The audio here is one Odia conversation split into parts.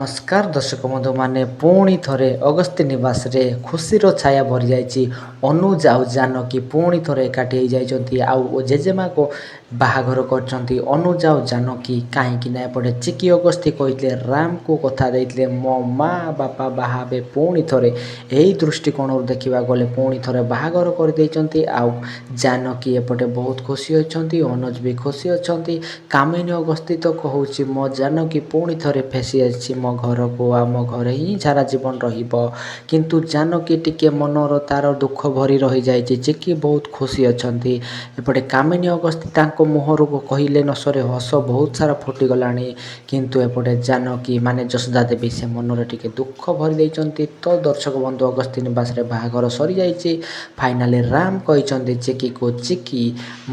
ନମସ୍କାର ଦର୍ଶକ ବନ୍ଧୁମାନେ ପୁଣି ଥରେ ଅଗସ୍ତ୍ୟ ନିବାସରେ ଖୁସିର ଛାୟା ଭରିଯାଇଛି। ଅନୁଜ ଆଉ ଜାନକୀ ପୁଣି ଥରେ ଏକାଠି ହେଇଯାଇଛନ୍ତି ଆଉ ଜେଜେମାକୁ ବାହାଘର କରିଛନ୍ତି ଅନୁଜ ଆଉ ଜାନକୀ। କାହିଁକି ନା ଏପଟେ ଚିକି ଅଗସ୍ତ୍ୟ କହିଥିଲେ ରାମକୁ କଥା ଦେଇଥିଲେ ମୋ ମା ବାପା ବାହା ହେବେ ପୁଣି ଥରେ। ଏହି ଦୃଷ୍ଟିକୋଣରୁ ଦେଖିବାକୁ ଗଲେ ପୁଣି ଥରେ ବାହାଘର କରିଦେଇଛନ୍ତି ଆଉ ଜାନକୀ ଏପଟେ ବହୁତ ଖୁସି ଅଛନ୍ତି, ଅନୁଜ ବି ଖୁସି ଅଛନ୍ତି। କାମିନୀ ଅଗସ୍ତ୍ୟ ତ କହୁଛି ମୋ ଜାନକୀ ପୁଣି ଥରେ ଫେସି ଆସିଛି ମୋ ଘରକୁ, ଆମ ଘରେ ହିଁ ସାରା ଜୀବନ ରହିବ। କିନ୍ତୁ ଜାନକୀ ଟିକେ ମନର ତାର ଦୁଃଖ ଭରି ରହିଯାଇଛି। ଚିକି ବହୁତ ଖୁସି ଅଛନ୍ତି। ଏପଟେ କାମିନୀ ଅଗସ୍ତ୍ୟ ତାଙ୍କ ମୁହଁରୁ କହିଲେ ନ ସରେ ହସ ବହୁତ ସାରା ଫୁଟିଗଲାଣି। କିନ୍ତୁ ଏପଟେ ଜାନକୀ ମାନେ ଯଶୋଦା ଦେବୀ ସେ ମନରେ ଟିକେ ଦୁଃଖ ଭରି ଦେଇଛନ୍ତି। ତ ଦର୍ଶକ ବନ୍ଧୁ ଅଗସ୍ତ୍ୟ ନିବାସରେ ବାହାଘର ସରିଯାଇଛି। ଫାଇନାଲି ରାମ କହିଛନ୍ତି ଚିକିକୁ, ଚିକି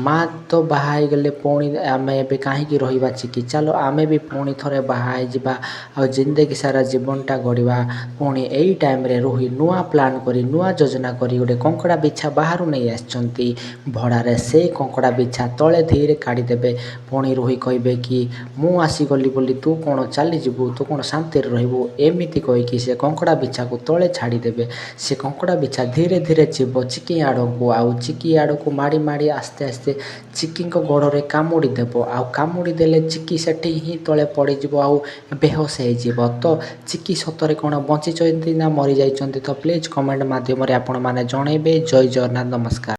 ମା ତ ବାହା ହେଇଗଲେ ପୁଣି ଆମେ ଏବେ କାହିଁକି ରହିବା ଚିକି, ଚାଲ ଆମେ ବି ପୁଣି ଥରେ ବାହା ହେଇଯିବା ଆଉ ଜିନ୍ଦଗି ସାରା ଜୀବନଟା ଗଢ଼ିବା। ପୁଣି ଏଇ ଟାଇମ୍ରେ ରୋହି ନୂଆ ପ୍ଲାନ୍ କରି ନୂଆ ଯୋଜନା କରି ଗୋଟେ କଙ୍କଡ଼ା ବିଛା ବାହାରୁ ନେଇ ଆସିଛନ୍ତି ଭଡ଼ାରେ। ସେଇ କଙ୍କଡ଼ା ବିଛା ତଳେ ଧୀରେ କାଢ଼ିଦେବେ। ପୁଣି ରୋହି କହିବେ କି ମୁଁ ଆସିଗଲି ବୋଲି ତୁ କ'ଣ ଚାଲିଯିବୁ, ତୁ କ'ଣ ଶାନ୍ତିରେ ରହିବୁ, ଏମିତି କହିକି ସେ କଙ୍କଡ଼ା ବିଛାକୁ ତଳେ ଛାଡ଼ିଦେବେ। ସେ କଙ୍କଡ଼ା ବିଛା ଧୀରେ ଧୀରେ ଯିବ ଚିକି ଆଡ଼କୁ ଆଉ ଚିକି ଆଡ଼କୁ ମାଡ଼ି ମାଡ଼ି ଆସ୍ତେ ଆସ୍ତେ ଚିକିଙ୍କ ଗୋଡ଼ରେ କାମୁଡ଼ି ଦେବ ଆଉ କାମୁଡ଼ି ଦେଲେ ଚିକି ସେଠି ହିଁ ତଳେ ପଡ଼ିଯିବ ଆଉ ବେହୋସ ହେଇଯିବ। ତ ଚିକି ସତରେ କ'ଣ ବଞ୍ଚିଛନ୍ତି ନା ମରିଯାଇଛନ୍ତି? ତ ପ୍ଲିଜ୍ କମେଣ୍ଟ ମାଧ୍ୟମରେ ଆପଣମାନେ ଜଣାଇବେ। ଜୟ ଜଗନ୍ନାଥ, ନମସ୍କାର।